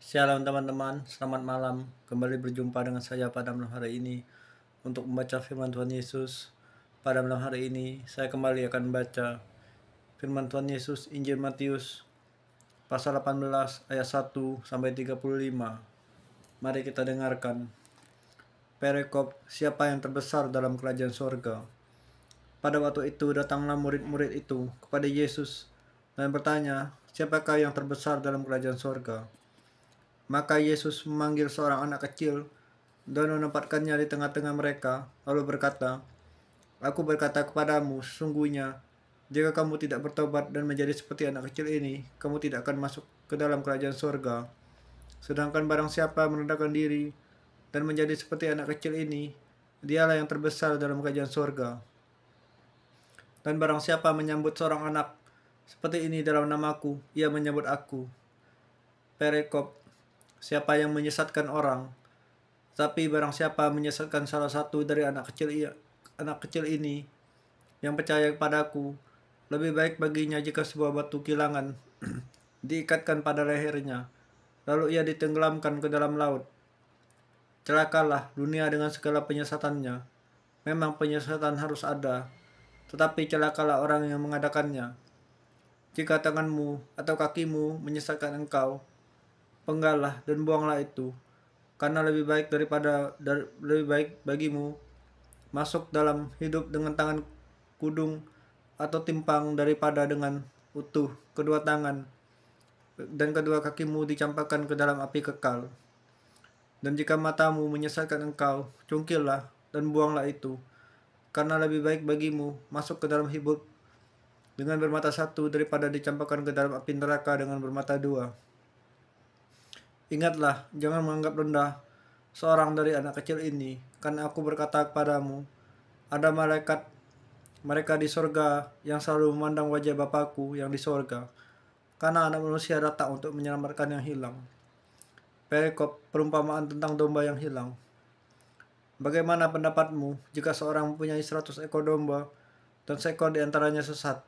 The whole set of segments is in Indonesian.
Shalom teman-teman, selamat malam. Kembali berjumpa dengan saya pada malam hari ini untuk membaca firman Tuhan Yesus. Pada malam hari ini saya kembali akan membaca firman Tuhan Yesus Injil Matius pasal 18 ayat 1 sampai 35. Mari kita dengarkan. Perikop, siapa yang terbesar dalam kerajaan sorga? Pada waktu itu datanglah murid-murid itu kepada Yesus dan bertanya, siapakah yang terbesar dalam kerajaan sorga? Maka Yesus memanggil seorang anak kecil dan menempatkannya di tengah-tengah mereka, lalu berkata, Aku berkata kepadamu, sesungguhnya, jika kamu tidak bertobat dan menjadi seperti anak kecil ini, kamu tidak akan masuk ke dalam kerajaan surga. Sedangkan barang siapa merendahkan diri dan menjadi seperti anak kecil ini, dialah yang terbesar dalam kerajaan surga. Dan barang siapa menyambut seorang anak seperti ini dalam namaku, ia menyambut aku. Perikop, siapa yang menyesatkan orang? Tapi barang siapa menyesatkan salah satu dari anak kecil ini yang percaya kepadaku, lebih baik baginya jika sebuah batu kilangan diikatkan pada lehernya, lalu ia ditenggelamkan ke dalam laut. Celakalah dunia dengan segala penyesatannya. Memang penyesatan harus ada, tetapi celakalah orang yang mengadakannya. Jika tanganmu atau kakimu menyesatkan engkau, penggallah dan buanglah itu. Karena lebih baik bagimu masuk dalam hidup dengan tangan kudung atau timpang daripada dengan utuh kedua tangan dan kedua kakimu dicampakkan ke dalam api kekal. Dan jika matamu menyesatkan engkau, cungkillah dan buanglah itu. Karena lebih baik bagimu masuk ke dalam hidup dengan bermata satu daripada dicampakkan ke dalam api neraka dengan bermata dua. Ingatlah, jangan menganggap rendah seorang dari anak kecil ini, karena aku berkata kepadamu, ada malaikat mereka di sorga yang selalu memandang wajah Bapakku yang di sorga, karena anak manusia datang untuk menyelamatkan yang hilang. Perikop, perumpamaan tentang domba yang hilang. Bagaimana pendapatmu jika seorang mempunyai 100 ekor domba dan seekor di antaranya sesat?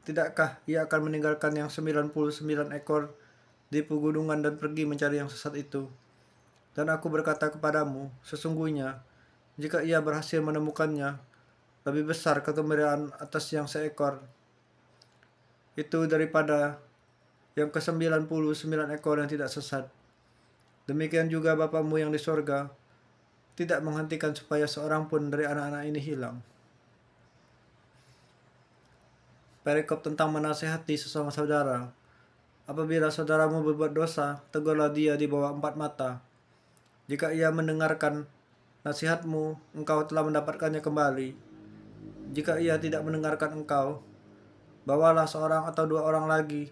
Tidakkah ia akan meninggalkan yang 99 ekor di pegunungan dan pergi mencari yang sesat itu? Dan aku berkata kepadamu, sesungguhnya, jika ia berhasil menemukannya, lebih besar kegembiraan atas yang seekor itu daripada yang ke-99 ekor yang tidak sesat. Demikian juga Bapamu yang di sorga tidak menghentikan supaya seorang pun dari anak-anak ini hilang. Perikop tentang menasehati sesama saudara. Apabila saudaramu berbuat dosa, tegurlah dia di bawah 4 mata. Jika ia mendengarkan nasihatmu, engkau telah mendapatkannya kembali. Jika ia tidak mendengarkan engkau, bawalah seorang atau 2 orang lagi,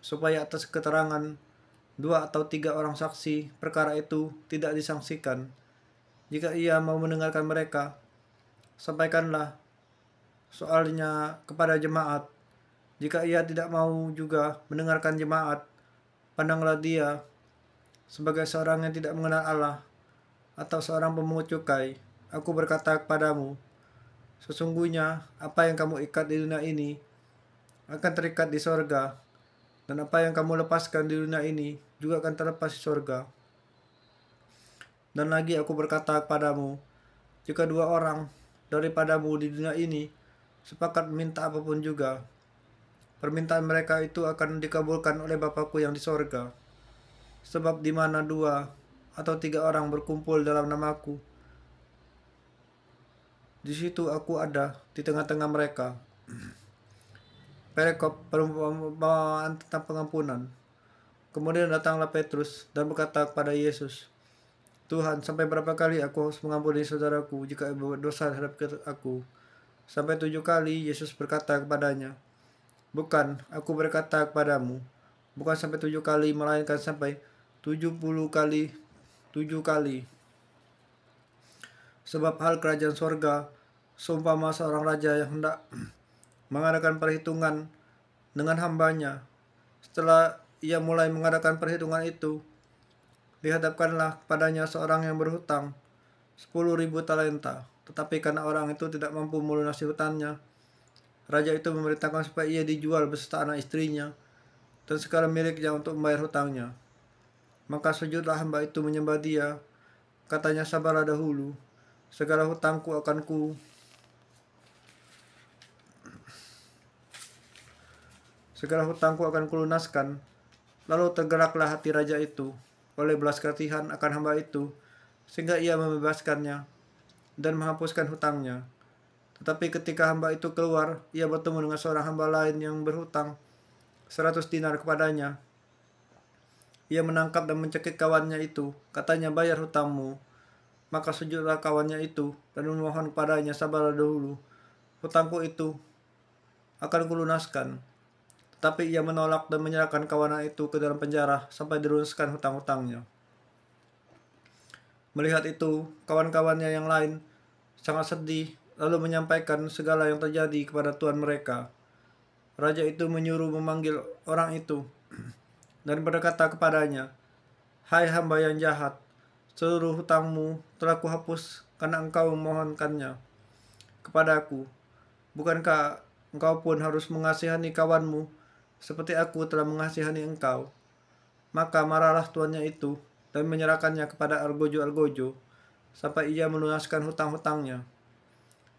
supaya atas keterangan 2 atau 3 orang saksi perkara itu tidak disangsikan. Jika ia mau mendengarkan mereka, sampaikanlah soalnya kepada jemaat. Jika ia tidak mau juga mendengarkan jemaat, pandanglah dia sebagai seorang yang tidak mengenal Allah atau seorang pemungut cukai. Aku berkata kepadamu, sesungguhnya apa yang kamu ikat di dunia ini akan terikat di sorga, dan apa yang kamu lepaskan di dunia ini juga akan terlepas di sorga. Dan lagi aku berkata kepadamu, jika 2 orang daripadamu di dunia ini sepakat meminta apapun juga, permintaan mereka itu akan dikabulkan oleh Bapakku yang di sorga. Sebab di mana 2 atau 3 orang berkumpul dalam namaku, di situ aku ada di tengah-tengah mereka. Perikop, perumpamaan tentang pengampunan. Kemudian datanglah Petrus dan berkata kepada Yesus, Tuhan, sampai berapa kali aku harus mengampuni saudaraku jika ia berbuat dosa terhadap aku? Sampai 7 kali. Yesus berkata kepadanya, bukan, aku berkata kepadamu, bukan sampai 7 kali, melainkan sampai 70 kali 7 kali. Sebab hal kerajaan sorga seumpama seorang raja yang hendak mengadakan perhitungan dengan hambanya. Setelah ia mulai mengadakan perhitungan itu, dihadapkanlah padanya seorang yang berhutang 10.000 talenta. Tetapi karena orang itu tidak mampu melunasi hutangnya, raja itu memerintahkan supaya ia dijual beserta anak istrinya dan segala miliknya untuk membayar hutangnya. Maka sujudlah hamba itu menyembah dia. Katanya, sabarlah dahulu, segala hutangku akan kulunaskan. Lalu tergeraklah hati raja itu oleh belas kasihan akan hamba itu, sehingga ia membebaskannya dan menghapuskan hutangnya. Tetapi ketika hamba itu keluar, ia bertemu dengan seorang hamba lain yang berhutang 100 dinar kepadanya. Ia menangkap dan mencekik kawannya itu. Katanya, bayar hutangmu. Maka sujudlah kawannya itu dan memohon kepadanya, sabarlah dahulu, hutangku itu akan kulunaskan. Tetapi ia menolak dan menyerahkan kawannya itu ke dalam penjara sampai dilunaskan hutang-hutangnya. Melihat itu, kawan-kawannya yang lain sangat sedih, lalu menyampaikan segala yang terjadi kepada tuan mereka. Raja itu menyuruh memanggil orang itu dan berkata kepadanya, "Hai hamba yang jahat, seluruh hutangmu telah kuhapus karena engkau memohonkannya kepadaku. Bukankah engkau pun harus mengasihani kawanmu seperti aku telah mengasihani engkau?" Maka marahlah tuannya itu dan menyerahkannya kepada Argojo-Argojo sampai ia melunaskan hutang-hutangnya.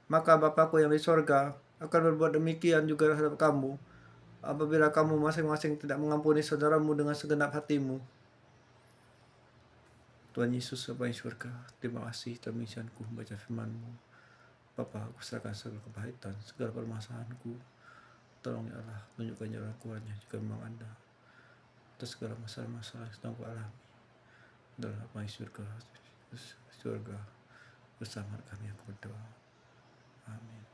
Maka Bapakku yang di sorga akan berbuat demikian juga terhadap kamu, apabila kamu masing-masing tidak mengampuni saudaramu dengan segenap hatimu. Tuhan Yesus Bapa di surga, terima kasih telah mengisianku membaca firman-Mu. Bapa, aku serahkan segala kepahitan, segala permasalahanku. Tolong ya Allah, tunjukkan jalan keluarnya jika memang Anda atas segala masalah-masalah yang sedang ku alami. Dalam Bapa di surga bersama kami, aku berdoa. Amin.